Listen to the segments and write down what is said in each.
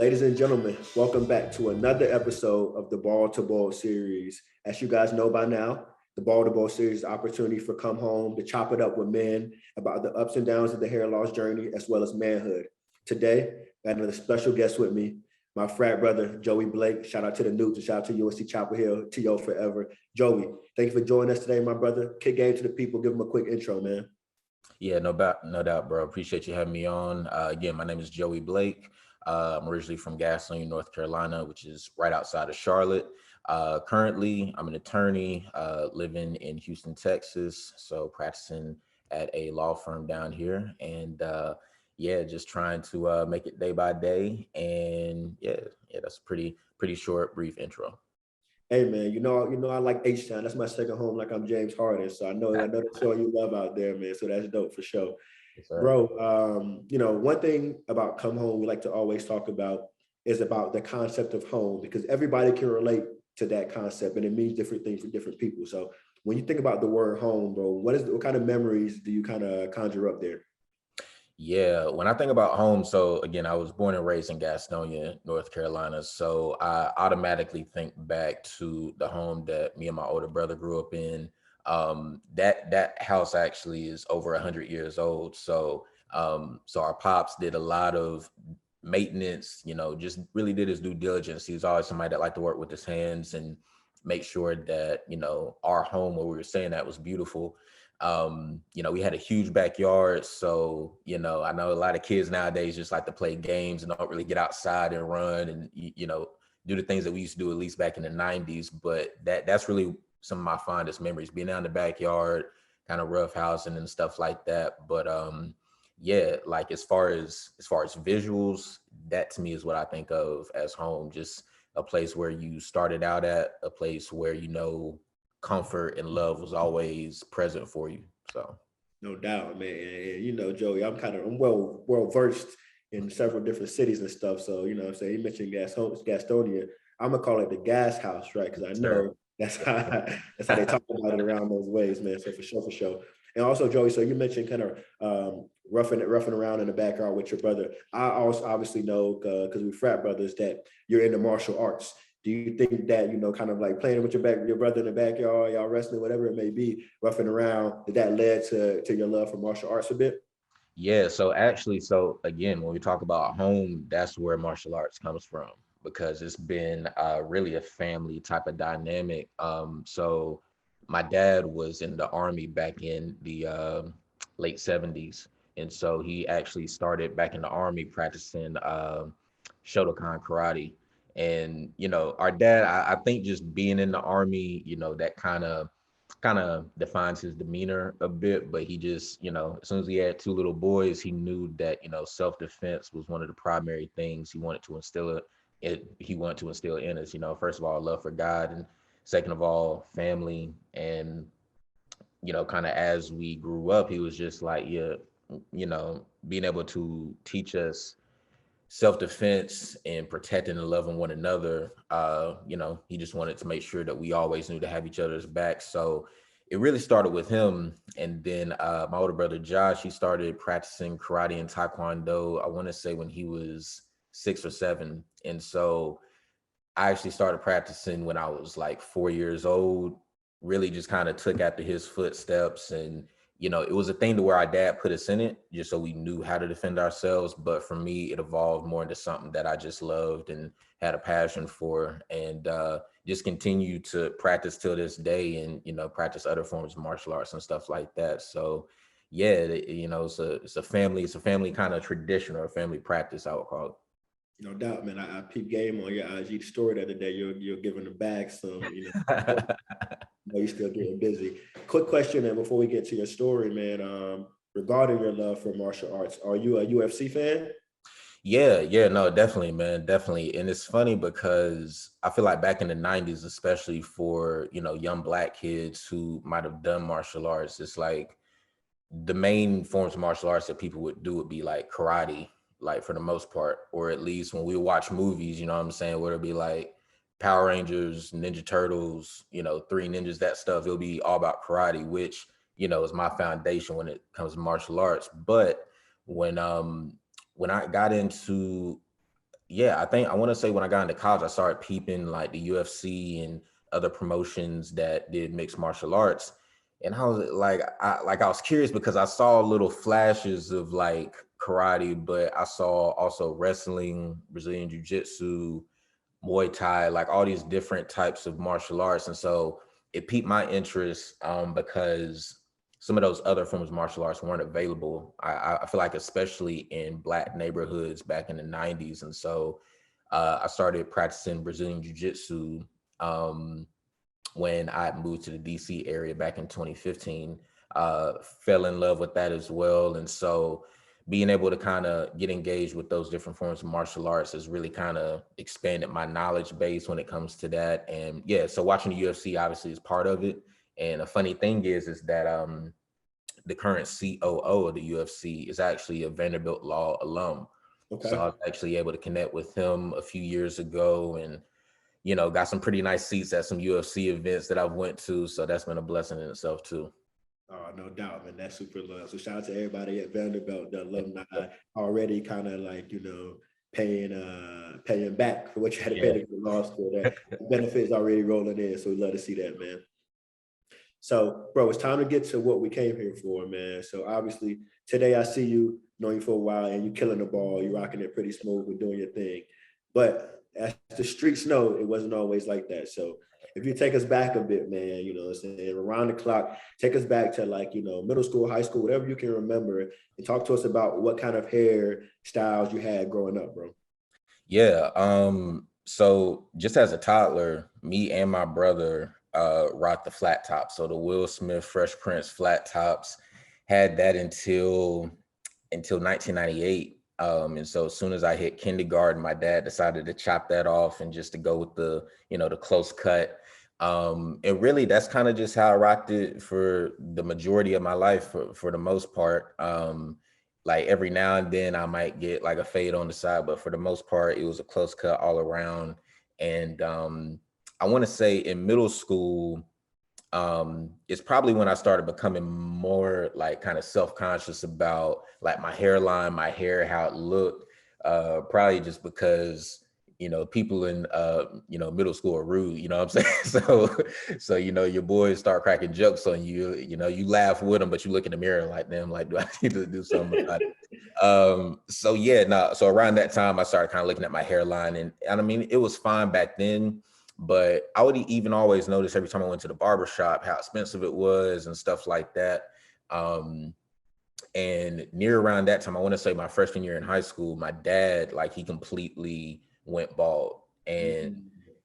Ladies and gentlemen, welcome back to another episode of the Ball to Ball series. As you guys know by now, the Ball to Ball series is an opportunity for Come Home to chop it up with men about the ups and downs of the hair loss journey as well as manhood. Today, I got another special guest with me, my frat brother, Joey Blake. Shout out to the Newts and shout out to USC Chapel Hill, TO forever. Joey, thank you for joining us today, my brother. Kick game to the people. Give them a quick intro, man. Yeah, no doubt, bro. Appreciate you having me on. Again, my name is Joey Blake. I'm originally from Gasoline, North Carolina, which is right outside of Charlotte. Currently, I'm an attorney living in Houston, Texas, so practicing at a law firm down here, and yeah, just trying to make it day by day. And yeah, that's pretty short, brief intro. Hey man, I like H-Town. That's my second home. Like I'm James Harden, so I know that's all you love out there, man. So that's dope for sure, Yes, sir. bro. One thing about Come Home we like to always talk about is about the concept of home because everybody can relate to that concept, and it means different things for different people. So when you think about the word home, bro, what kind of memories do you kind of conjure up there? Yeah, when I think about home, so again, I was born and raised in Gastonia, North Carolina. So I automatically think back to the home that me and my older brother grew up in. That house actually is over 100 years old. So our pops did a lot of maintenance, just really did his due diligence. He was always somebody that liked to work with his hands and make sure that, our home where we were staying at was beautiful. We had a huge backyard. So, I know a lot of kids nowadays just like to play games and don't really get outside and run and, do the things that we used to do at least back in the 90s. But that's really some of my fondest memories, being out in the backyard, kind of rough housing and stuff like that. But yeah, like as far as visuals, that to me is what I think of as home, just a place where you started out at, a place where comfort and love was always present for you. So No doubt, man. And Joey, I'm well versed in several different cities and stuff. So what I'm saying, you mentioned Gastonia. I'm gonna call it the gas house, right? Because I sure. know that's how that's how they talk about it around those ways, man. So for sure. And also, Joey, so you mentioned kind of roughing around in the backyard with your brother. I also obviously know because we frat brothers that you're into martial arts. Do you think that, kind of like playing with your brother in the backyard, y'all wrestling, whatever it may be, roughing around, that led to your love for martial arts a bit? Yeah, so again, when we talk about home, that's where martial arts comes from because it's been really a family type of dynamic. So my dad was in the army back in the late 70s, and so he actually started back in the army practicing Shotokan karate. And our dad, I think just being in the army, that kind of defines his demeanor a bit, but he just, as soon as he had two little boys, he knew that, self-defense was one of the primary things he wanted to instill in us, first of all, love for God, and second of all, family. And, kind of as we grew up, he was just like, yeah, being able to teach us self-defense and protecting and loving one another. He just wanted to make sure that we always knew to have each other's back. So it really started with him. And then my older brother Josh, he started practicing karate and taekwondo, I want to say when he was 6 or 7. And so I actually started practicing when I was like 4 years old, really just kind of took after his footsteps. And, it was a thing to where our dad put us in it just so we knew how to defend ourselves. But for me, it evolved more into something that I just loved and had a passion for, and just continue to practice till this day, and, practice other forms of martial arts and stuff like that. So yeah, it's a family kind of tradition or a family practice, I would call it. No doubt, man. I peep game on your IG story the other day. You're giving the bag some, know you're still getting busy. Quick question, and before we get to your story, man, regarding your love for martial arts, are you a UFC fan? Yeah, no, definitely, man, definitely. And it's funny because I feel like back in the 90s, especially for, young Black kids who might have done martial arts, it's like the main forms of martial arts that people would do would be like karate, like for the most part, or at least when we watch movies, you know what I'm saying, where it'd be like Power Rangers, Ninja Turtles, Three Ninjas, that stuff. It'll be all about karate, which, is my foundation when it comes to martial arts. But when when I got into Yeah, I think I want to say when I got into college, I started peeping like the UFC and other promotions that did mixed martial arts. And I was I was curious because I saw little flashes of like karate, but I saw also wrestling, Brazilian jiu-jitsu, Muay Thai, like all these different types of martial arts. And so it piqued my interest because some of those other forms of martial arts weren't available. I feel like, especially in Black neighborhoods back in the 90s. And so I started practicing Brazilian Jiu Jitsu um, when I moved to the DC area back in 2015. Fell in love with that as well. And so being able to kind of get engaged with those different forms of martial arts has really kind of expanded my knowledge base when it comes to that. And yeah, so watching the UFC obviously is part of it. And a funny thing is that the current COO of the UFC is actually a Vanderbilt Law alum. So I Okay. was actually able to connect with him a few years ago, and got some pretty nice seats at some UFC events that I've went to. So that's been a blessing in itself too. Oh, no doubt, man. That's super love. So shout out to everybody at Vanderbilt, the alumni, already kind of like, paying back for what you had to pay Yeah. to go to law school. That benefits already rolling in. So we love to see that, man. So, bro, it's time to get to what we came here for, man. So obviously today I see you, know you for a while, and you killing the ball. You're rocking it pretty smooth. We're doing your thing. But as the streets know, it wasn't always like that. So if you take us back a bit, man, what I'm saying, around the clock, take us back to like, middle school, high school, whatever you can remember, and talk to us about what kind of hair styles you had growing up, bro. Yeah. So just as a toddler, me and my brother rocked the flat top. So the Will Smith Fresh Prince flat tops, had that until 1998. And so as soon as I hit kindergarten, my dad decided to chop that off and just to go with the close cut. And really that's kind of just how I rocked it for the majority of my life for the most part. Like every now and then I might get like a fade on the side, but for the most part, it was a close cut all around. And I want to say in middle school, it's probably when I started becoming more like kind of self-conscious about like my hairline, my hair, how it looked. Probably just because people in middle school are rude, you know what I'm saying? So your boys start cracking jokes on you, you laugh with them, but you look in the mirror like, them, like, do I need to do something about it? So yeah, no, so around that time I started kind of looking at my hairline, and I mean it was fine back then, but I would even always notice every time I went to the barber shop how expensive it was and stuff like that. Um, and near around that time, I want to say my freshman year in high school, my dad, like he completely went bald. And Mhm.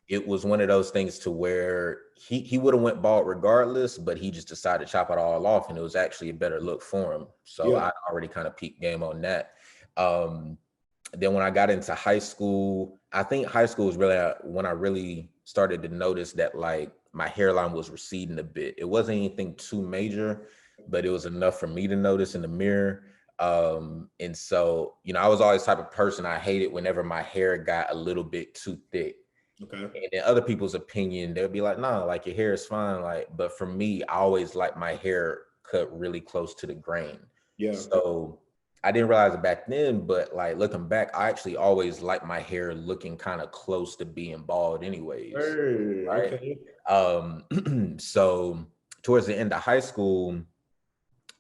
it was one of those things to where he would have went bald regardless, but he just decided to chop it all off, and it was actually a better look for him. So Yeah. I already kind of peaked game on that. Um, then when I got into high school, I think high school was really when I really started to notice that like my hairline was receding a bit. It wasn't anything too major, but it was enough for me to notice in the mirror. And so, I was always the type of person, I hated whenever my hair got a little bit too thick. Okay. And in other people's opinion, they'll be like, "No, like your hair is fine." Like, but for me, I always like my hair cut really close to the grain. Yeah. So I didn't realize it back then, but like looking back, I actually always like my hair looking kind of close to being bald, anyways. Hey, Right. okay. So towards the end of high school,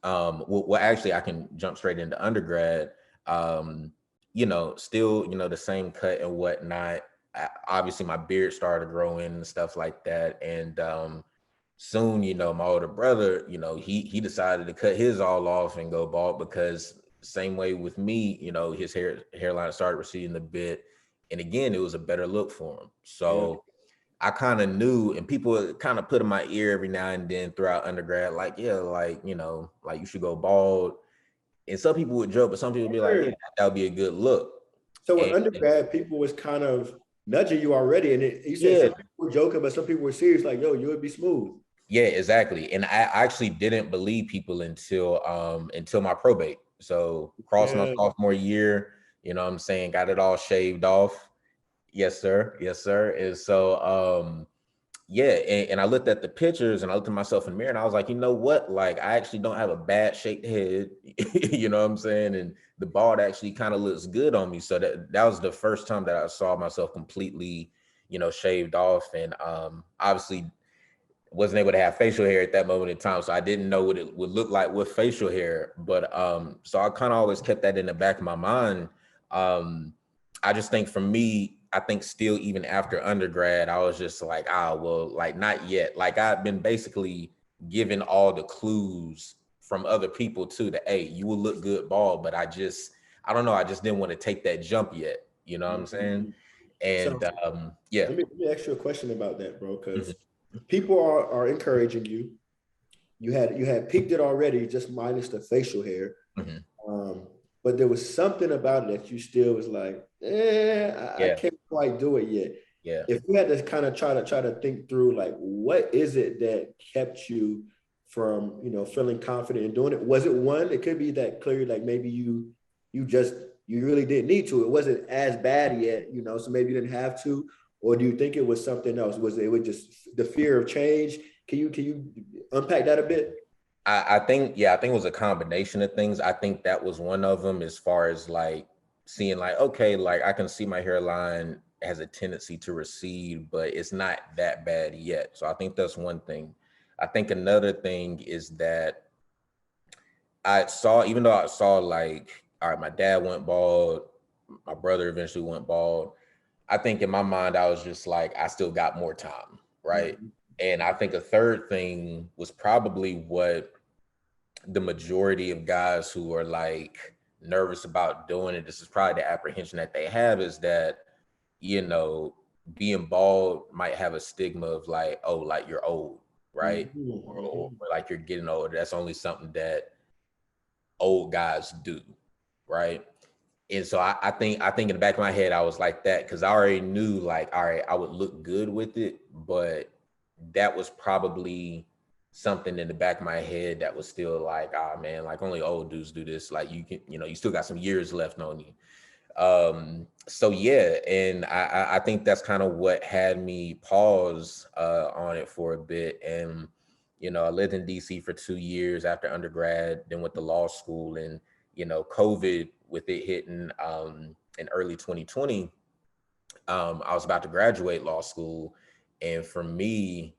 well, actually, I can jump straight into undergrad. Um, still, the same cut and whatnot. Obviously, my beard started growing and stuff like that, and soon, my older brother, he decided to cut his all off and go bald because same way with me, his hairline started receding a bit, and again, it was a better look for him. Yeah. So I kind of knew, and people kind of put in my ear every now and then throughout undergrad, like, yeah, like, like you should go bald. And some people would joke, but some people would be like, yeah, that would be a good look. So in And undergrad, people was kind of nudging you already, and you said yeah, some people were joking, but some people were serious. Like, yo, you would be smooth. yeah, exactly. And I actually didn't believe people until my probate. So crossed my Yeah. sophomore year, what I'm saying, got it all shaved off. Yes, sir. Yes, sir. And so yeah, and I looked at the pictures and I looked at myself in the mirror and I was like, you know what? Like, I actually don't have a bad shaped head, you know what I'm saying? And the bald actually kind of looks good on me. So that was the first time that I saw myself completely, shaved off. And obviously wasn't able to have facial hair at that moment in time. So I didn't know what it would look like with facial hair. But so I kind of always kept that in the back of my mind. I just think for me, I think still even after undergrad, I was just like, well, like not yet. Like I've been basically given all the clues from other people too that, hey, you will look good bald, but I don't know, I just didn't want to take that jump yet. You know what I'm saying? Mhm. And So yeah. let me ask you a question about that, bro, Mhm, because people are encouraging you. You had peaked it already, just minus the facial hair. mhm. Um, but there was something about it that you still was like, I Yeah, can't quite do it yet. yeah. If you had to kind of try to think through, like, what is it that kept you from, feeling confident in doing it? Was it one? It could be that clearly, like maybe you just you really didn't need to. It wasn't as bad yet, so maybe you didn't have to. Or do you think it was something else? Was it just the fear of change? Can you unpack that a bit? I think, yeah, I think it was a combination of things. I think that was one of them as far as like seeing like, okay, like I can see my hairline has a tendency to recede, but it's not that bad yet. So I think that's one thing. I think another thing is that even though I saw like, all right, my dad went bald, my brother eventually went bald. I think in my mind, I was just like, I still got more time, right? Mhm. And I think a third thing was probably what the majority of guys who are like nervous about doing it, this is probably the apprehension that they have is that, you know, being bald might have a stigma of like, oh, like you're old, right? Mhm. Or Mhm. like you're getting older. That's only something that old guys do, right? And so I think in the back of my head, I was like that because I already knew like, all right, I would look good with it, but that was probably something in the back of my head that was still like, man, like only old dudes do this. Like you can, you still got some years left on you. So yeah, and I think that's kind of what had me pause on it for a bit. And I lived in DC for 2 years after undergrad, then went to law school, and COVID with it hitting in early 2020, I was about to graduate law school, and for me,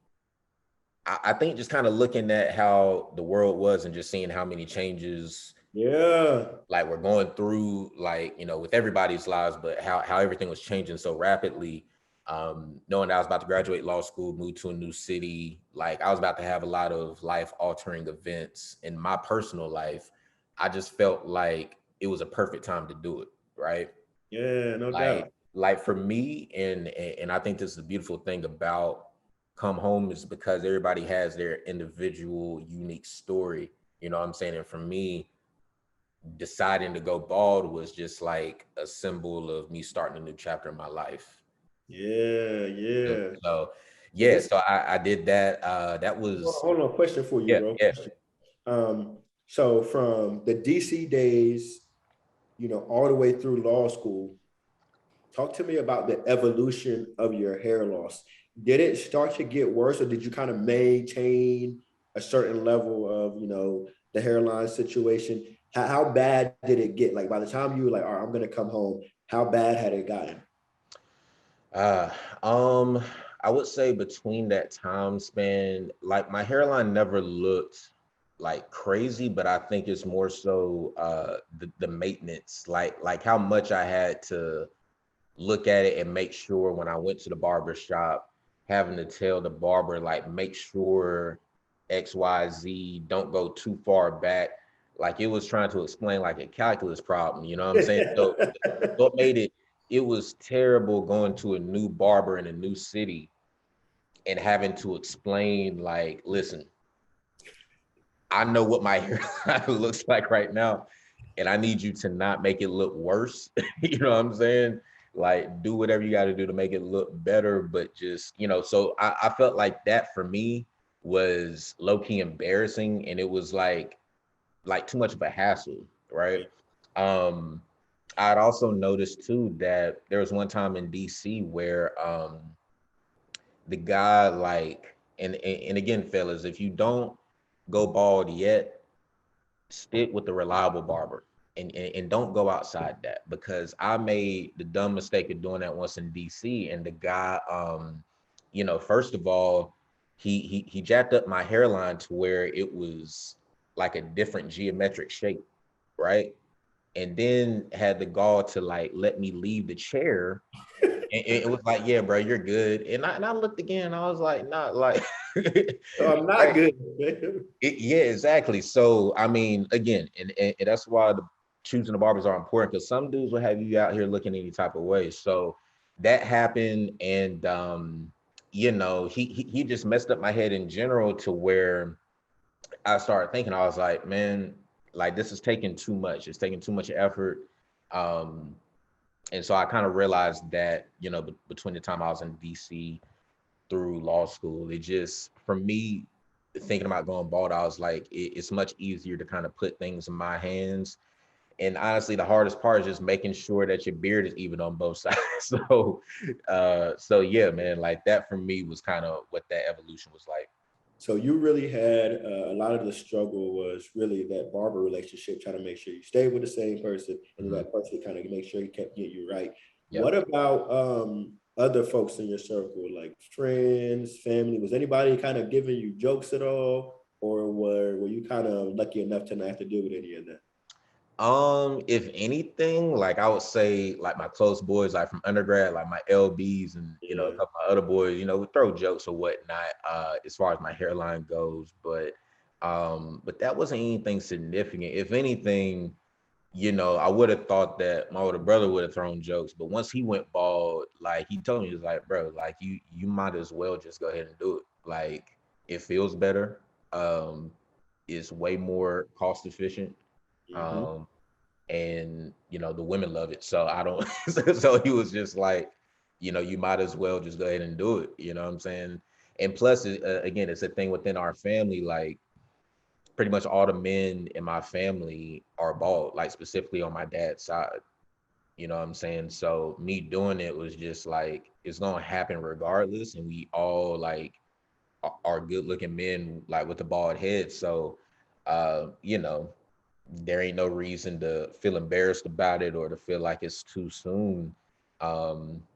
I think just kind of looking at how the world was and just seeing how many changes Yeah. like we're going through, like with everybody's lives, but how everything was changing so rapidly. Knowing that I was about to graduate law school, move to a new city, like I was about to have a lot of life altering events in my personal life. I just felt like it was a perfect time to do it, right? Yeah, no like doubt. like for me, and I think this is the beautiful thing about Come Home is because everybody has their individual unique story, you know what I'm saying? And for me, deciding to go bald was just like a symbol of me starting a new chapter in my life. Yeah, yeah. So And yeah, this so I did that. That was hold on, question for you, yeah, bro. yeah. Question. So from the DC days, all the way through law school, talk to me about the evolution of your hair loss. Did it start to get worse, or did you kind of maintain a certain level of, the hairline situation? How bad did it get? Like by the time you were like, all right, I'm gonna come home, how bad had it gotten? Uh, um, I would say between that time span, like my hairline never looked like crazy, but I think it's more so the maintenance, like how much I had to look at it and make sure when I went to the barber shop, having to tell the barber like make sure XYZ don't go too far back. Like it was trying to explain like a calculus problem, you know what I'm saying? So what made it was terrible going to a new barber in a new city and having to explain like, listen, I know what my hairline looks like right now, and I need you to not make it look worse. You know what I'm saying? Like, do whatever you got to do to make it look better, but just, so I felt like that for me was low key embarrassing, and it was like too much of a hassle, right? Um, I'd also noticed too that there was one time in DC where the guy like, and again, fellas, if you don't go bald yet, stick with the reliable barber and don't go outside that, because I made the dumb mistake of doing that once in DC, and the guy, first of all, he jacked up my hairline to where it was like a different geometric shape, right? And then had the gall to like let me leave the chair. And it was like, yeah, bro, you're good. And I looked again, and I was like, not like, So I'm not like, good. yeah, exactly. So I mean, again, and that's why the choosing the barbers are important, because some dudes will have you out here looking any type of way. So that happened, and he just messed up my head in general to where I started thinking, I was like, man, like this is taking too much. It's taking too much effort. Um, and so I kind of realized that, between the time I was in DC through law school, it just, for me, thinking about going bald, I was like, it's much easier to kind of put things in my hands. And honestly, the hardest part is just making sure that your beard is even on both sides. So yeah, man, like that for me was kind of what that evolution was like. So you really had a lot of the struggle was really that barber relationship, trying to make sure you stay with the same person and Mhm. that person kind of make sure he kept getting you right. Yep. What about other folks in your circle, like friends, family? Was anybody kind of giving you jokes at all, or were you kind of lucky enough to not have to deal with any of that? If anything, like I would say, like my close boys, like from undergrad, like my LBs and a Yeah. couple of other boys, we throw jokes or whatnot, as far as my hairline goes. But that wasn't anything significant. If anything, I would have thought that my older brother would have thrown jokes, but once he went bald, like he told me, he was like, bro, like you might as well just go ahead and do it. Like it feels better. Um, it's way more cost efficient. Hmm. Um, and the women love it. So I don't. So he was just like, you might as well just go ahead and do it. You know what I'm saying? And plus, again, it's a thing within our family. Like pretty much all the men in my family are bald, like specifically on my dad's side. You know what I'm saying? So me doing it was just like it's gonna happen regardless, and we all like are good looking men like with the bald head. So there ain't no reason to feel embarrassed about it or to feel like it's too soon.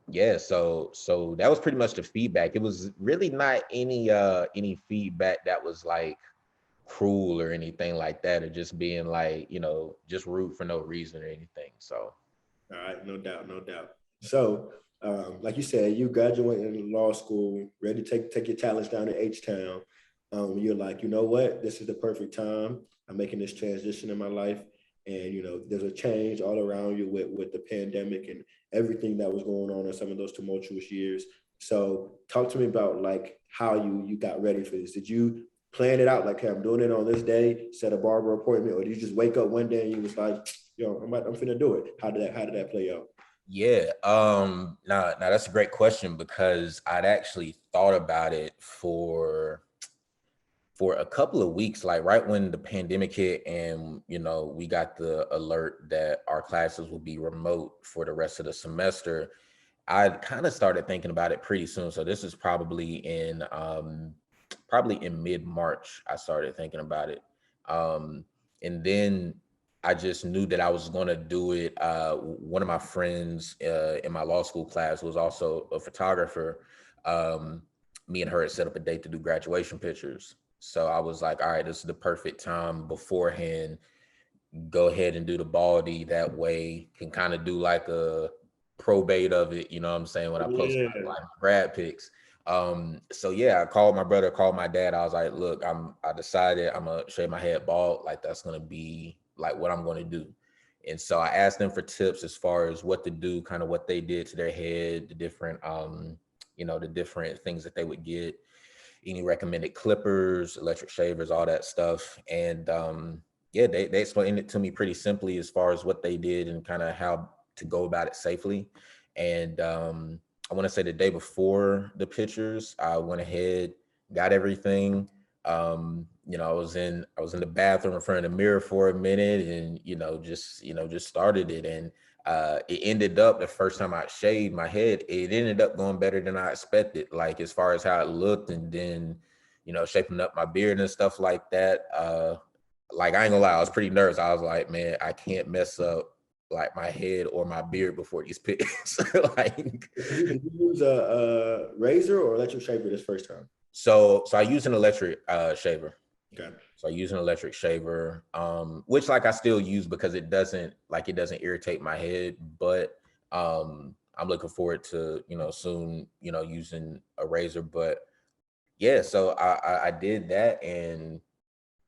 Yeah, so that was pretty much the feedback. It was really not any feedback that was like cruel or anything like that, or just being like, just rude for no reason or anything. So All right, no doubt, no doubt. So, like you said, you graduated in law school, ready to take your talents down to H Town. You're like, you know what? This is the perfect time. I'm making this transition in my life, and there's a change all around you with the pandemic and everything that was going on in some of those tumultuous years. So, talk to me about like how you got ready for this. Did you plan it out like, hey, I'm doing it on this day, set a barber appointment, or did you just wake up one day and you was like, I'm finna do it. How did that play out? yeah, now that's a great question, because I'd actually thought about it for a couple of weeks, like right when the pandemic hit, and we got the alert that our classes will be remote for the rest of the semester. I kind of started thinking about it pretty soon. So this is probably in mid-March I started thinking about it. And then I just knew that I was going to do it. One of my friends in my law school class was also a photographer. um, Me and her had set up a date to do graduation pictures. So I was like, all right, this is the perfect time beforehand. Go ahead and do the baldy. That way, can kind of do like a probate of it. You know what I'm saying? When I post my, Yeah. like, my grad pics. So yeah, I called my brother, called my dad. I was like, look, I decided I'm gonna shave my head bald. Like that's gonna be like what I'm gonna do. And so I asked them for tips as far as what to do, kind of what they did to their head, the different things that they would get, any recommended clippers, electric shavers, all that stuff. And yeah, they explained it to me pretty simply as far as what they did and kind of how to go about it safely. And I want to say the day before the pictures, I went ahead, got everything. I was in the bathroom in front of the mirror for a minute, and just started it. And it ended up the first time I shaved my head, it ended up going better than I expected. Like as far as how it looked, and then shaping up my beard and stuff like that. Like I ain't gonna lie, I was pretty nervous. I was like, man, I can't mess up like my head or my beard before these pics. Like, Did you use a razor or electric shaver this first time? so I use an electric shaver. Okay. So I use an electric shaver, which like I still use because it doesn't irritate my head. But I'm looking forward to soon using a razor. But yeah, so I did that, and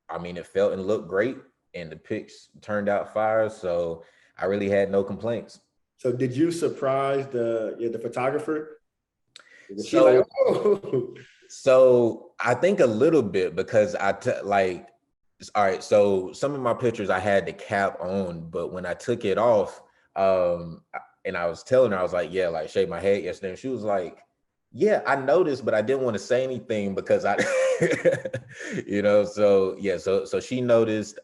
I mean it felt and looked great, and the pics turned out fire. So I really had no complaints. So did you surprise the photographer? Was she like, So oh? So I think a little bit because like, all right. So some of my pictures I had the cap on, but when I took it off, and I was telling her, I was like, yeah, like shave my head yesterday. And she was like, yeah, I noticed, but I didn't want to say anything because I, so yeah, so she noticed.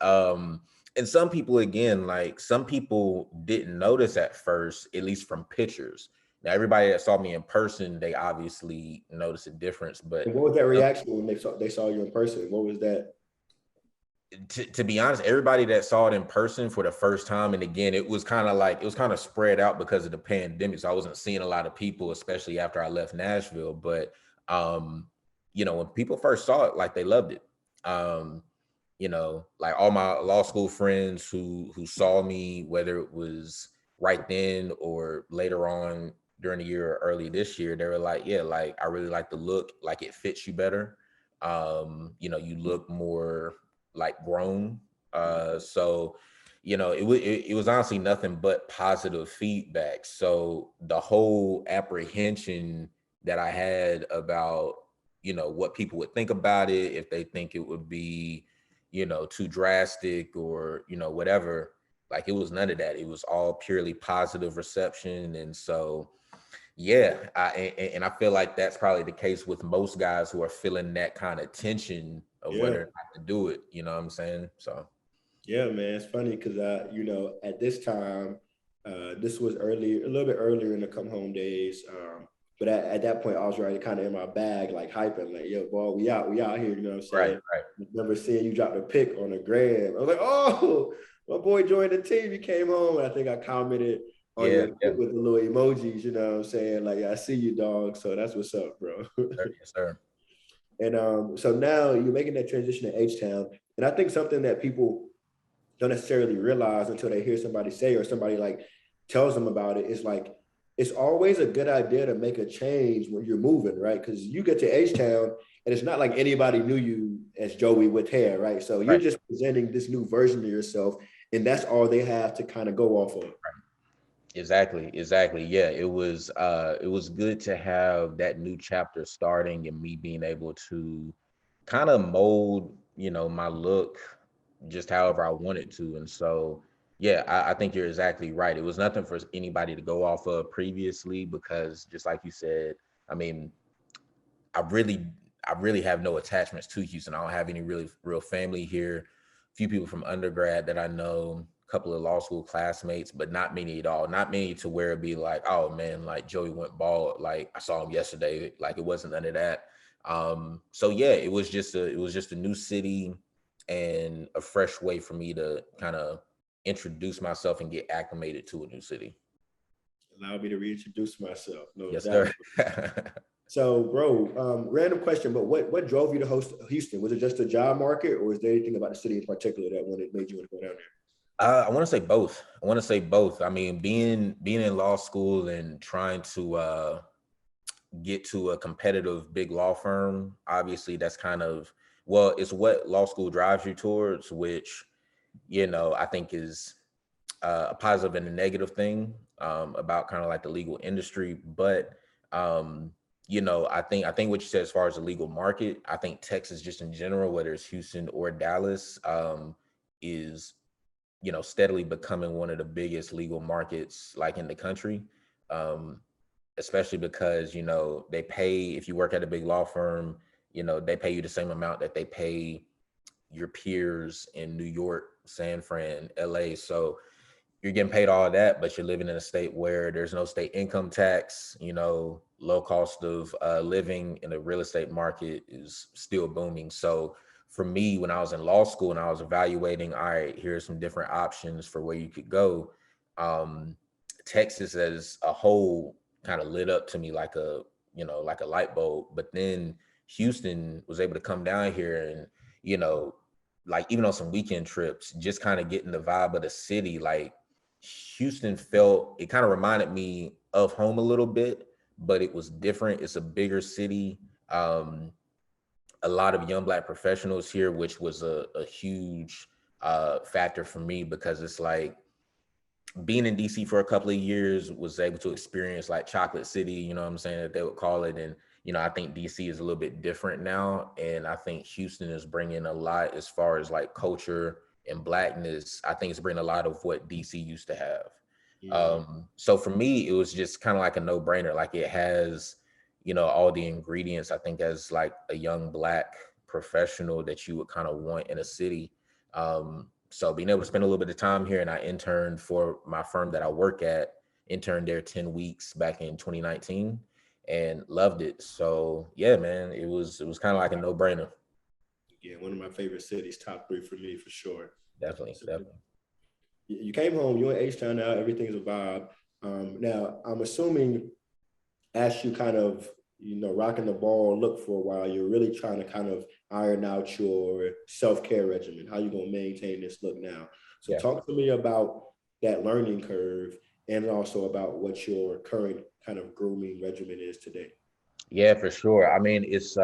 And some people, again, like some people didn't notice at first, at least from pictures. Now, everybody that saw me in person, they obviously noticed a difference. But And what was that reaction when they saw you in person? What was that? to be honest, everybody that saw it in person for the first time, and again, it was kind of spread out because of the pandemic. So I wasn't seeing a lot of people, especially after I left Nashville. But when people first saw it, like they loved it. Like all my law school friends who saw me, whether it was right then or later on during the year or early this year, they were like, yeah, like I really like the look, like it fits you better. You look more like grown. So it was honestly nothing but positive feedback. So the whole apprehension that I had about what people would think about it, if they think it would be too drastic or whatever, like it was none of that. It was all purely positive reception. And so yeah, and I feel like that's probably the case with most guys who are feeling that kind of tension of Yeah. whether or not to do it. You know what I'm saying? So Yeah, man, it's funny because at this time, this was a little bit earlier in the come home days. But at that point, I was already kind of in my bag, like hyping, like, yo, boy, we out here, you know what I'm right, saying? Remember seeing you drop the pic on the gram. I was like, oh, my boy joined the team. He came home. And I think I commented on yeah, your yeah, pic with the little emojis, you know what I'm saying? Like, I see you, dog. So that's what's up, bro. sir, yes, sir. And so now you're making that transition to H-Town. And I think something that people don't necessarily realize until they hear somebody say or somebody like tells them about it is like it's always a good idea to make a change when you're moving, right? Because you get to H-Town and it's not like anybody knew you as Joey with hair, right? So you're Right. just presenting this new version of yourself, and that's all they have to kind of go off of. Exactly. Yeah, it was good to have that new chapter starting and me being able to kind of mold, my look just however I wanted to. And so yeah, I think you're exactly right. It was nothing for anybody to go off of previously because just like you said, I mean, I really have no attachments to Houston. I don't have any really real family here. A few people from undergrad that I know, a couple of law school classmates, but not many at all. Not many to where it'd be like, oh man, like Joey went bald. Like I saw him yesterday. Like it wasn't none of that. So yeah, it was just a new city and a fresh way for me to kind of introduce myself and get acclimated to a new city. Allow me to reintroduce myself. No Yes, doubt. sir. So, bro, random question, but what drove you to host Houston? Was it just the job market, or is there anything about the city in particular that made you want to go down I want to say both. I mean, being in law school and trying to get to a competitive big law firm, obviously that's kind of, well, it's what law school drives you towards, which, I think is a positive and a negative thing about kind of like the legal industry. But I think what you said as far as the legal market, I think Texas just in general, whether it's Houston or Dallas, is steadily becoming one of the biggest legal markets like in the country. Um, Especially because, they pay, if you work at a big law firm, they pay you the same amount that they pay your peers in New York, San Fran, LA. So, you're getting paid all of that, but you're living in a state where there's no state income tax, low cost of living, and the real estate market is still booming. So for me, when I was in law school and I was evaluating, all right, here's some different options for where you could go. Um, Texas as a whole kind of lit up to me like like a light bulb. But then Houston was able to come down here and, you know, like even on some weekend trips, just kind of getting the vibe of the city. Like Houston it kind of reminded me of home a little bit, but it was different. It's a bigger city. Um, a lot of young Black professionals here, which was a huge factor for me, because it's like being in DC for a couple of years, was able to experience like Chocolate City, you know what I'm saying, that they would call it. And, I think DC is a little bit different now. And I think Houston is bringing a lot as far as like culture and Blackness. I think it's bringing a lot of what DC used to have. So for me, it was just kind of like a no brainer. Like it has, all the ingredients, I think, as like a young Black professional that you would kind of want in a city. So being able to spend a little bit of time here, and I interned for my firm that I work at, interned there 10 weeks back in 2019 and loved it. So yeah, man, it was kind of like a no brainer. Yeah, one of my favorite cities, top 3 for me for sure. Definitely, So definitely. you came home, you're in H-Town now, everything's a vibe. Now, I'm assuming as you kind of, rocking the ball, look for a while, you're really trying to kind of iron out your self-care regimen, how you going to maintain this look now. So Yeah. talk to me about that learning curve and also about what your current kind of grooming regimen is today. Yeah, for sure. I mean, it's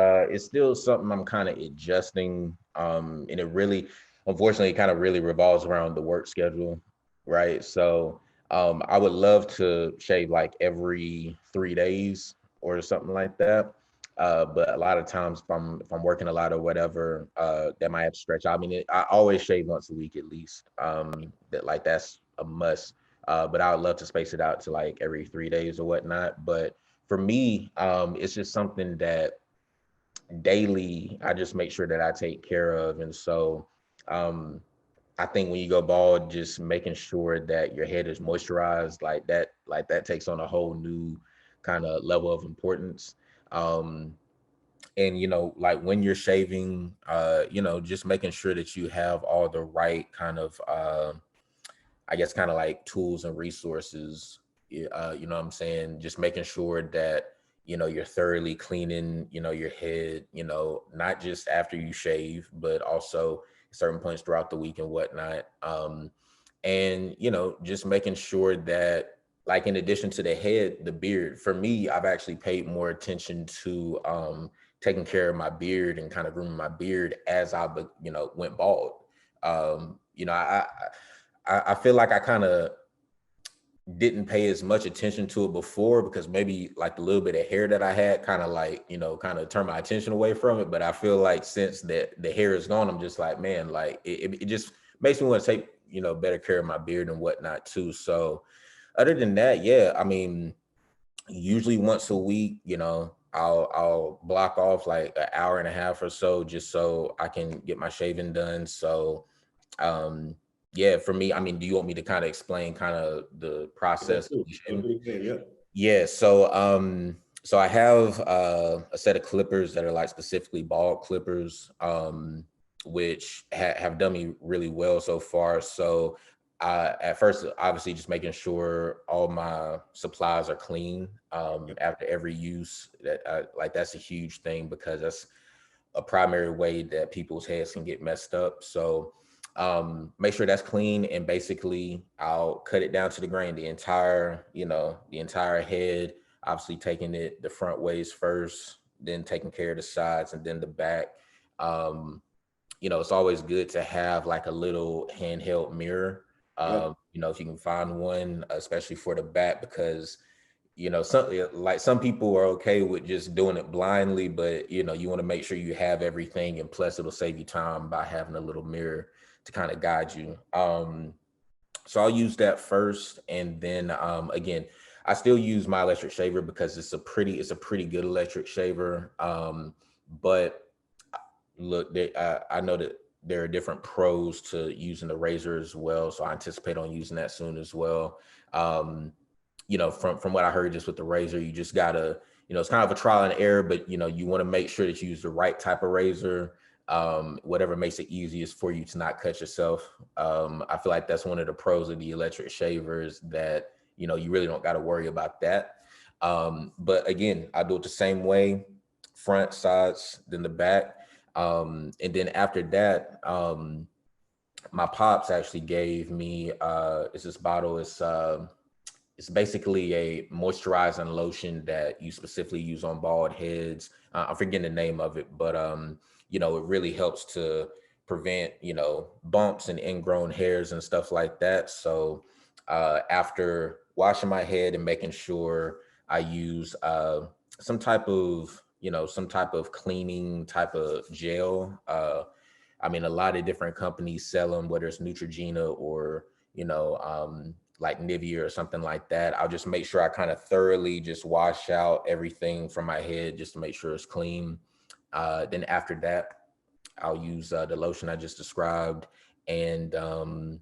still something I'm kind of adjusting. And it really, unfortunately, kind of really revolves around the work schedule, right? So I would love to shave like every 3 days or something like that. But a lot of times if I'm working a lot or whatever, that might have to stretch. I mean, I always shave once a week at least. That's a must. But I would love to space it out to like every 3 days or whatnot. But for me, it's just something that daily I just make sure that I take care of. And so um, I think when you go bald, just making sure that your head is moisturized, like that takes on a whole new kind of level of importance. Um, and like when you're shaving, just making sure that you have all the right kind of I guess kind of like tools and resources. You know what I'm saying? Just making sure that, you're thoroughly cleaning, your head, not just after you shave, but also certain points throughout the week and whatnot. And, just making sure that, like, in addition to the head, the beard, for me, I've actually paid more attention to taking care of my beard and kind of grooming my beard as went bald. I feel like I kind of didn't pay as much attention to it before, because maybe like the little bit of hair that I had kind of like, kind of turned my attention away from it. But I feel like since that the hair is gone, I'm just like, man, like it just makes me want to take, better care of my beard and whatnot too. So other than that, yeah, I mean, usually once a week, I'll block off like an hour and a half or so just so I can get my shaving done. So um yeah, for me, I mean, do you want me to kind of explain kind of the process of me shaving? Yeah. Yeah, so I have a set of clippers that are like specifically bald clippers, which have done me really well so far. So at first, obviously, just making sure all my supplies are clean after every use. That's a huge thing, because that's a primary way that people's heads can get messed up. So make sure that's clean, and basically I'll cut it down to the grain, the entire head, obviously taking it the front ways first, then taking care of the sides and then the back. Um, it's always good to have like a little handheld mirror. Yep. If you can find one, especially for the back, because some people are okay with just doing it blindly, but you want to make sure you have everything, and plus it'll save you time by having a little mirror to kind of guide you. So I'll use that first, and then again, I still use my electric shaver because it's a pretty good electric shaver. But look, I know that there are different pros to using the razor as well. So I anticipate on using that soon as well. Um, from what I heard, just with the razor, you just gotta, it's kind of a trial and error, but you want to make sure that you use the right type of razor. Whatever makes it easiest for you to not cut yourself. I feel like that's one of the pros of the electric shavers, that you really don't got to worry about that. But again, I do it the same way, front, sides, then the back. And then after that, my pops actually gave me it's this bottle. It's basically a moisturizing lotion that you specifically use on bald heads. I'm forgetting the name of it, but it really helps to prevent, bumps and ingrown hairs and stuff like that. So after washing my head and making sure I use some type of cleaning type of gel. A lot of different companies sell them, whether it's Neutrogena or, like Nivea or something like that. I'll just make sure I kind of thoroughly just wash out everything from my head just to make sure it's clean. Then after that, I'll use the lotion I just described. And obviously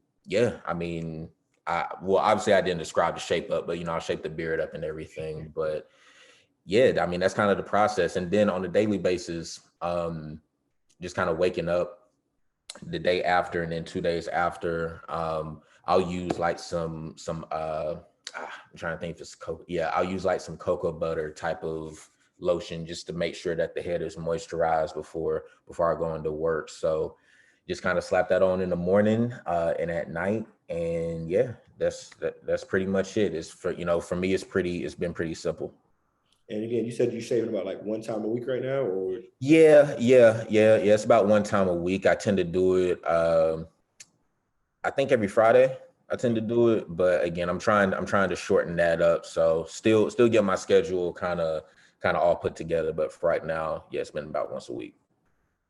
I didn't describe the shape up, but I'll shape the beard up and everything. But yeah, that's kind of the process. And then on a daily basis, just kind of waking up the day after and then 2 days after, I'll use like I'm trying to think if it's cocoa. Yeah, I'll use like some cocoa butter type of lotion just to make sure that the head is moisturized before I go into work. So just kind of slap that on in the morning and at night. And yeah, that's pretty much it. It's for me, it's been pretty simple. And again, you said you're shaving about like one time a week right now, or? Yeah. It's about one time a week. I tend to do it. I think every Friday I tend to do it, but again, I'm trying to shorten that up. So still get my schedule kind of all put together. But for right now, yeah, it's been about once a week.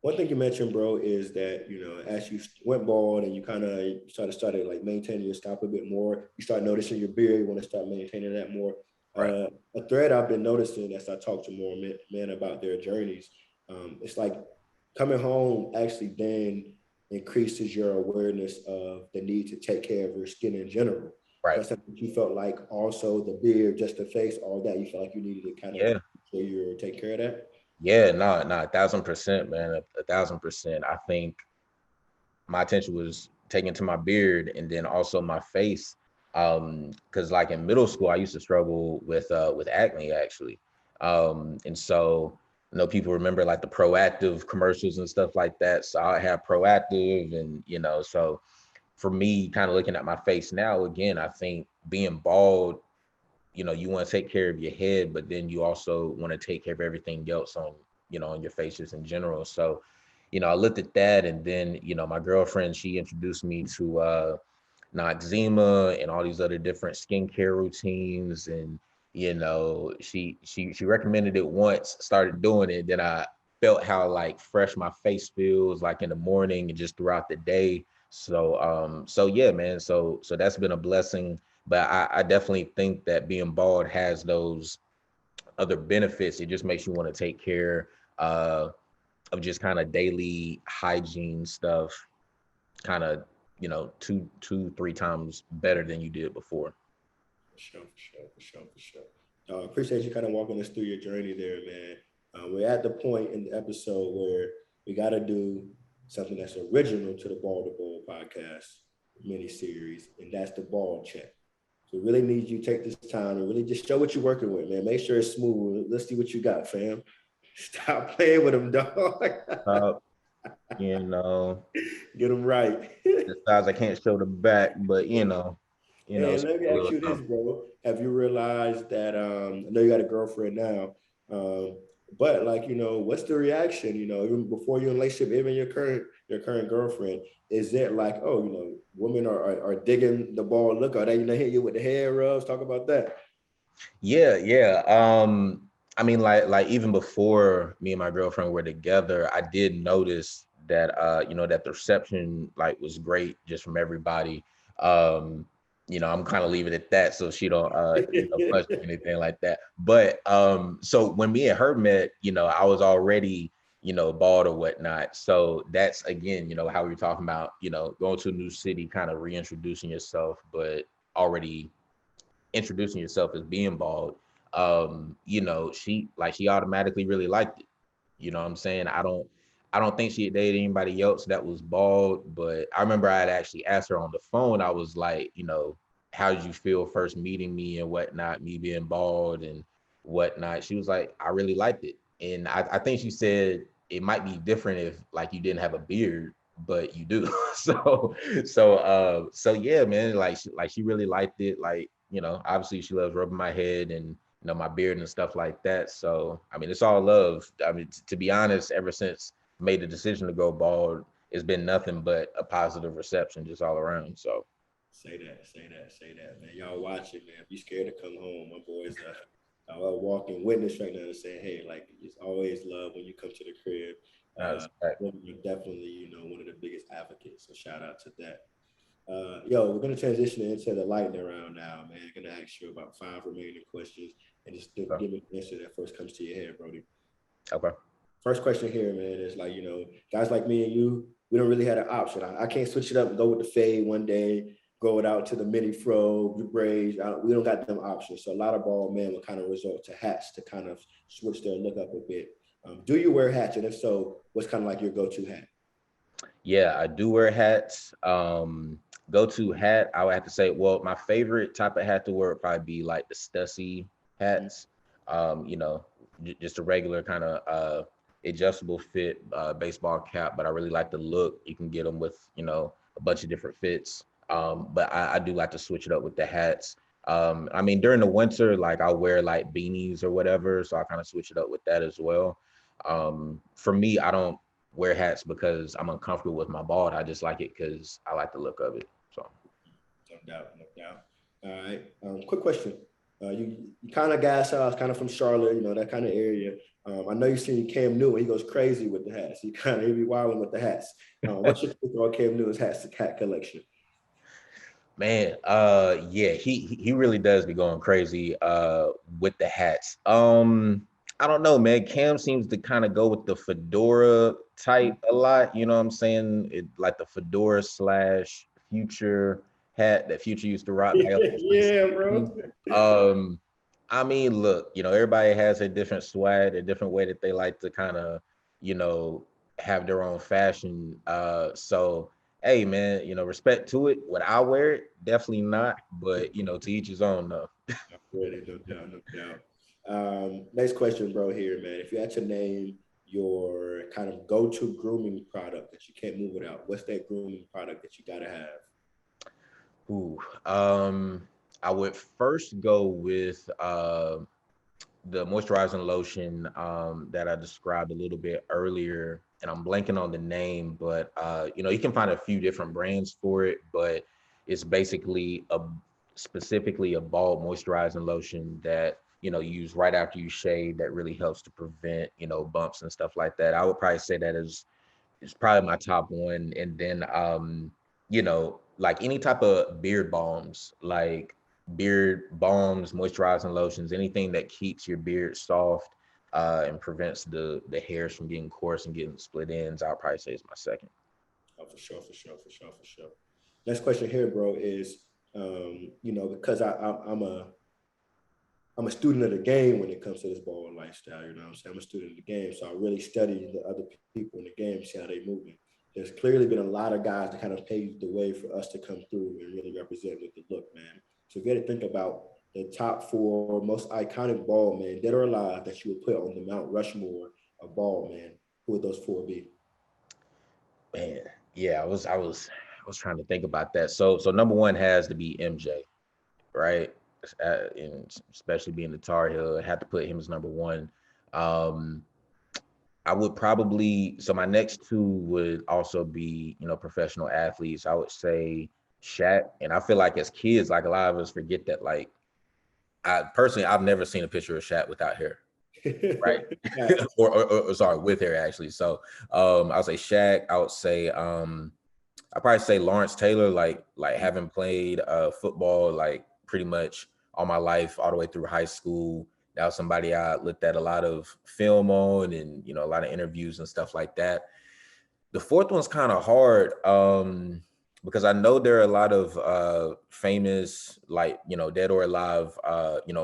One thing you mentioned, bro, is that, as you went bald and you kind of started like maintaining your scalp a bit more, you start noticing your beard, you want to start maintaining that more. Right. A thread I've been noticing as I talk to more men about their journeys, it's like coming home actually then increases your awareness of the need to take care of your skin in general. Right. That's something you felt like also the beard, just the face, all that, you felt like you needed to kind of Yeah. so you take care of that? Yeah, no, 1,000%, man, 1,000%. I think my attention was taken to my beard and then also my face. Because like in middle school, I used to struggle with acne actually. And so I know people remember like the Proactive commercials and stuff like that. So I have Proactive, and so for me, kind of looking at my face now, again, I think being bald, you want to take care of your head, but then you also want to take care of everything else on your face just in general. So, I looked at that, and then, my girlfriend, she introduced me to Noxzema and all these other different skincare routines. And, she recommended it once, started doing it. Then I felt how like fresh my face feels like in the morning and just throughout the day. So yeah, man. So that's been a blessing. But I definitely think that being bald has those other benefits. It just makes you want to take care of just kind of daily hygiene stuff, kind of, two, 3 times better than you did before. For sure. Appreciate you kind of walking us through your journey there, man. We're at the point in the episode where we got to do something that's original to the Ball to Bowl podcast mini series, and that's the ball check. So really need you to take this time and really just show what you're working with, man. Make sure it's smooth. Let's see what you got, fam. Stop playing with them, dog. You know, Get them right. the size I can't show the back, but And let me a ask little you this, something. bro. Have you realized that I know you got a girlfriend now, but like, what's the reaction, even before you're in a relationship, even your current girlfriend, is it like, oh, women are digging the ball look? Are they, hit you with the hair rubs? Talk about that. Yeah. Like even before me and my girlfriend were together, I did notice that that the reception like was great just from everybody. Um, I'm kind of leaving it at that so she don't punch me or anything like that. But so when me and her met, I was already, bald or whatnot. So that's, again, how we were talking about, going to a new city, kind of reintroducing yourself, but already introducing yourself as being bald. She automatically really liked it. You know what I'm saying? I don't think she had dated anybody else that was bald, but I remember I had actually asked her on the phone. I was like, how did you feel first meeting me and whatnot, me being bald and whatnot? She was like, I really liked it. And I think she said it might be different if like you didn't have a beard, but you do. So yeah, man, she really liked it. Like, obviously she loves rubbing my head and my beard and stuff like that. So I mean, it's all love. I mean, to be honest, ever since I made the decision to go bald, it's been nothing but a positive reception just all around. So Say that, man. Y'all watch it, man. Be scared to come home. My boys are walking witness right now and saying, hey, like, it's always love when you come to the crib. You're definitely, one of the biggest advocates. So shout out to that. We're going to transition into the lightning round now, man. I'm going to ask you about 5 remaining questions and just give me an answer that first comes to your head, Brody. Okay. First question here, man, is like, guys like me and you, we don't really have an option. I can't switch it up and go with the fade one day, go it out to the mini fro, braids. We don't got them options. So a lot of bald men will kind of resort to hats to kind of switch their look up a bit. Do you wear hats? And if so, what's kind of like your go-to hat? Yeah, I do wear hats. Go-to hat, I would have to say, well, my favorite type of hat to wear would probably be like the Stussy hats. Just a regular kind of adjustable fit baseball cap, but I really like the look. You can get them with, a bunch of different fits. But I do like to switch it up with the hats. I mean, during the winter, like I'll wear like beanies or whatever. So I kind of switch it up with that as well. For me, I don't wear hats because I'm uncomfortable with my bald. I just like it because I like the look of it. So no doubt. All right. Quick question. You kind of gas out, kind of from Charlotte, that kind of area. I know you've seen Cam Newton. He goes crazy with the hats. He be wilding with the hats. What's your take on Cam Newton's hat collection? Man, yeah, he really does be going crazy with the hats. I don't know, man. Cam seems to kind of go with the fedora type a lot. You know what I'm saying? Like the fedora slash Future hat that Future used to rock. Yeah, bro. I mean, look, everybody has a different swag, a different way that they like to kind of, have their own fashion. So hey, man, respect to it. Would I wear it? Definitely not. But to each his own, though. Really, no doubt, no doubt. Next question, bro. Here, man. If you had to name your kind of go-to grooming product that you can't move without, what's that grooming product that you gotta have? Ooh, I would first go with the moisturizing lotion that I described a little bit earlier, and I'm blanking on the name, but you can find a few different brands for it, but it's basically specifically a bald moisturizing lotion that you use right after you shave that really helps to prevent bumps and stuff like that. I would probably say that is probably my top one, and then like any type of beard balms, like beard balms, moisturizing lotions, anything that keeps your beard soft and prevents the hairs from getting coarse and getting split ends, I'll probably say is my second. Oh, for sure. Next question here, bro, is because I'm a student of the game when it comes to this ball lifestyle. You know what I'm saying? I'm a student of the game, so I really study the other people in the game, see how they moving. There's clearly been a lot of guys that kind of paved the way for us to come through and really represent with the look, man. So if you had to think about the top 4 most iconic ball men, dead or alive, that you would put on the Mount Rushmore of ball man, who would those 4 be? Man, yeah, I was trying to think about that. So number one has to be MJ, right? And especially being the Tar Heel, I had to put him as number one. Um, I would probably, so my next 2 would also be, professional athletes. I would say Shaq. And I feel like as kids, like a lot of us forget that, like, I personally, I've never seen a picture of Shaq without hair, right? or sorry, with hair actually. So I would say Shaq. I would say I probably say Lawrence Taylor, like having played football like pretty much all my life, all the way through high school. That was somebody I looked at a lot of film on, and a lot of interviews and stuff like that. The fourth one's kind of hard, because I know there are a lot of famous, like, dead or alive,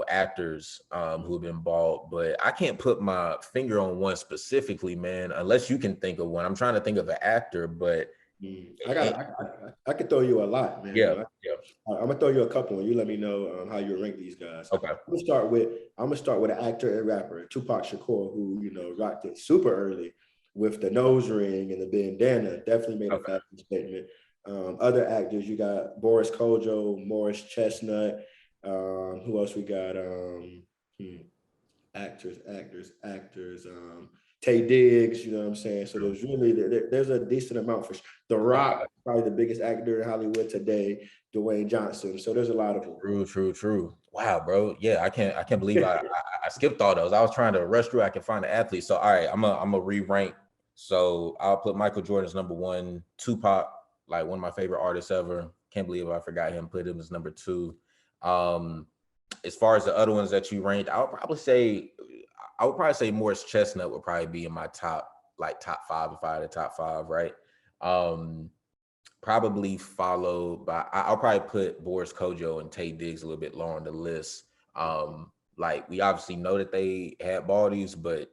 actors who have been bald, but I can't put my finger on one specifically, man, unless you can think of one. I'm trying to think of an actor, but I could throw you a lot, man. yeah, yeah. I'm gonna throw you a couple, and you let me know how you rank these guys. Okay. I'm gonna start with an actor and rapper, Tupac Shakur, who rocked it super early with the nose ring and the bandana. Definitely made a fashion statement. Other actors, you got Boris Kojo, Morris Chestnut. Who else we got? Actors. Tay Diggs, you know what I'm saying? So there's a decent amount for The Rock, probably the biggest actor in Hollywood today, Dwayne Johnson. So there's a lot of them. True. Wow, bro. Yeah, I can't believe I skipped all those. I was trying to rush through. I can find the athletes. So all right, I'm a re-rank. So I'll put Michael Jordan as number one. Tupac, like one of my favorite artists ever. Can't believe I forgot him. Put him as number two. As far as the other ones that you ranked, I would probably say Morris Chestnut would probably be in my top five, if I had a top five, right? Probably followed by, I'll probably put Boris Kojo and Tay Diggs a little bit lower on the list. Like, we obviously know that they had baldies, but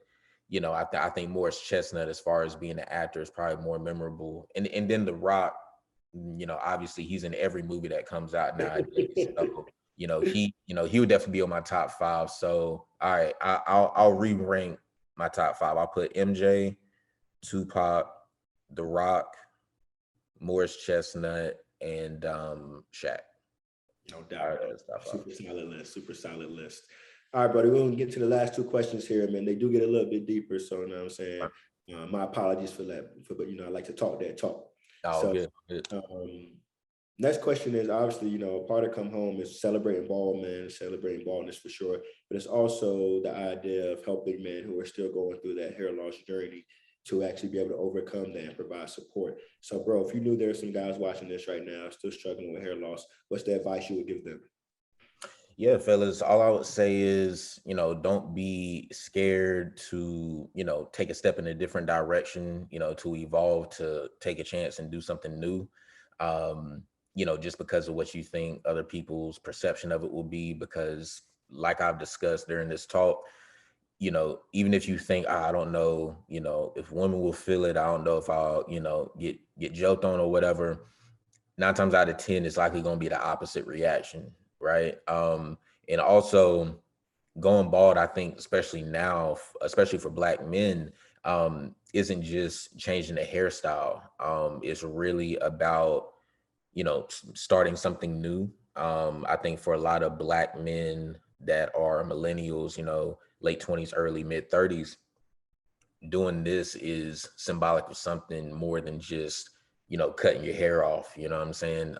I think Morris Chestnut, as far as being an actor, is probably more memorable. And then The Rock, obviously he's in every movie that comes out nowadays. So, he would definitely be on my top five. So, all right, I'll re-rank my top five. I'll put MJ, Tupac, The Rock, Morris Chestnut, and Shaq. No doubt. Super solid list. All right, buddy, we're going to get to the last two questions here, man. They do get a little bit deeper, so you know what I'm saying? My apologies for that, but I like to talk that talk. Oh, good. Next question is, obviously, part of Come Home is celebrating bald men, celebrating baldness for sure, but it's also the idea of helping men who are still going through that hair loss journey to actually be able to overcome that and provide support. So, bro, if you knew there are some guys watching this right now still struggling with hair loss, what's the advice you would give them? Yeah, fellas, all I would say is, don't be scared to, take a step in a different direction, to evolve, to take a chance and do something new. Just because of what you think other people's perception of it will be, because like I've discussed during this talk, even if you think, I don't know, if women will feel it, I don't know if I'll, get joked on or whatever. 9 times out of 10, it's likely going to be the opposite reaction, right? And also going bald, I think, especially now, especially for Black men, isn't just changing the hairstyle. It's really about, starting something new. I think for a lot of Black men that are millennials, late 20s, early mid 30s, doing this is symbolic of something more than just, cutting your hair off, you know what I'm saying?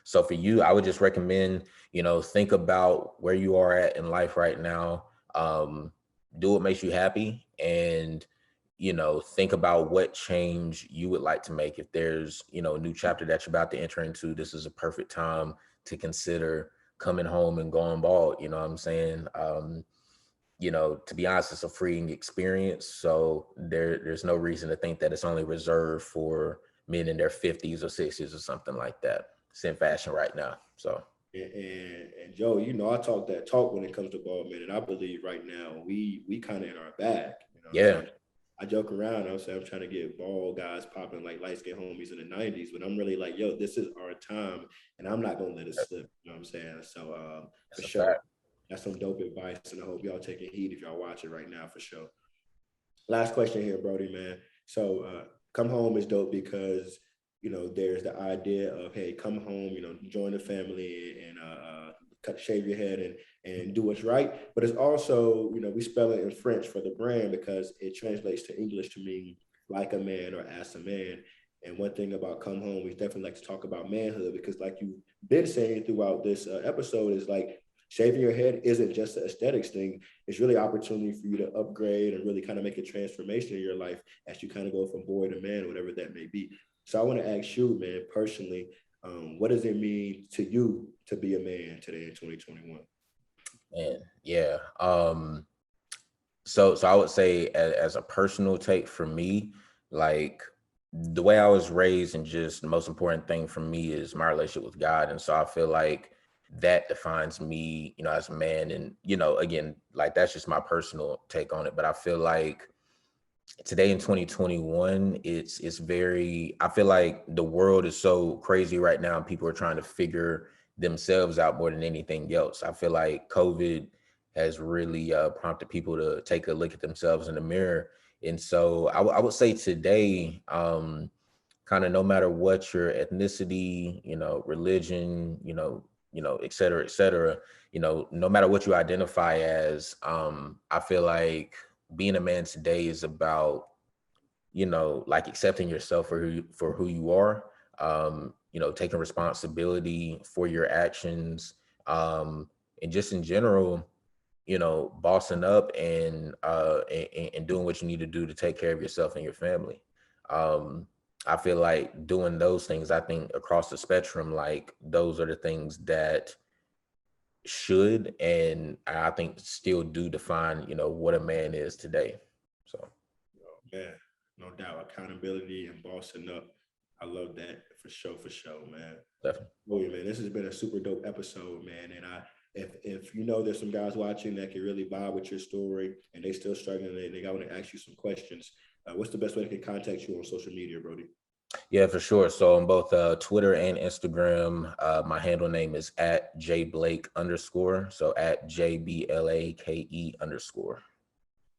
So for you, I would just recommend, think about where you are at in life right now. Do what makes you happy, and, think about what change you would like to make. If there's, a new chapter that you're about to enter into, this is a perfect time to consider coming home and going bald, you know what I'm saying? To be honest, it's a freeing experience. So there's no reason to think that it's only reserved for men in their 50s or 60s or something like that. It's in fashion right now. So and Joe, I talk that talk when it comes to bald men, and I believe right now we kind of in our bag. Yeah. I joke around. I'm trying to get bald guys popping like light skin homies in the 90s, but I'm really like, yo, this is our time, and I'm not gonna let it slip. You know what I'm saying? So for sure. Fact. That's some dope advice, and I hope y'all taking heed if y'all watching right now for sure. Last question here, Brody, man. So Come Home is dope because, there's the idea of, hey, come home, join the family and shave your head and do what's right. But it's also, we spell it in French for the brand because it translates to English to mean like a man or as a man. And one thing about Come Home, we definitely like to talk about manhood because like you've been saying throughout this episode is like, shaving your head isn't just an aesthetics thing. It's really an opportunity for you to upgrade and really kind of make a transformation in your life as you kind of go from boy to man, whatever that may be. So I want to ask you, man, personally, what does it mean to you to be a man today in 2021? And yeah. So I would say as a personal take for me, like the way I was raised and just the most important thing for me is my relationship with God. And so I feel like that defines me, as a man. And, again, like that's just my personal take on it. But I feel like today in 2021, it's very, I feel like the world is so crazy right now and people are trying to figure themselves out more than anything else. I feel like COVID has really prompted people to take a look at themselves in the mirror. And so I would say today, kind of no matter what your ethnicity, religion, et cetera, no matter what you identify as, I feel like being a man today is about, like accepting yourself for who you are, taking responsibility for your actions, and just in general, bossing up and doing what you need to do to take care of yourself and your family. Um, I feel like doing those things, I think across the spectrum, like those are the things that should and I think still do define, what a man is today. So Man, no doubt. Accountability and bossing up. I love that for sure, man. definitely. Oh yeah, man, this has been a super dope episode, man. And if you know there's some guys watching that can really vibe with your story and they still struggling, they want to ask you some questions. What's the best way they can contact you on social media, Brody? Yeah, for sure. So on both Twitter and Instagram, my handle name is at jblake_. So at JBLAKE_.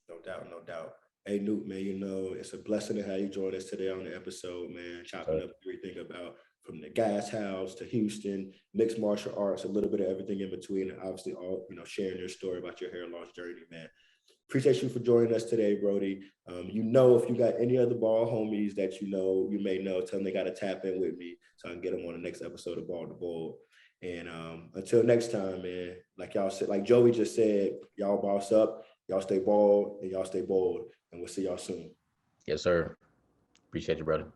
No doubt, no doubt. Hey, Newt, man, it's a blessing to have you join us today on the episode, man, chopping So up everything about from the gas house to Houston, mixed martial arts, a little bit of everything in between, and obviously all, sharing your story about your hair loss journey, man. Appreciate you for joining us today, Brody. If you got any other ball homies that you may know, tell them they got to tap in with me so I can get them on the next episode of Ball to Ball. And until next time, man, like y'all said, like Joey just said, y'all boss up, y'all stay bald, and y'all stay bold. And we'll see y'all soon. yes, sir. Appreciate you, brother.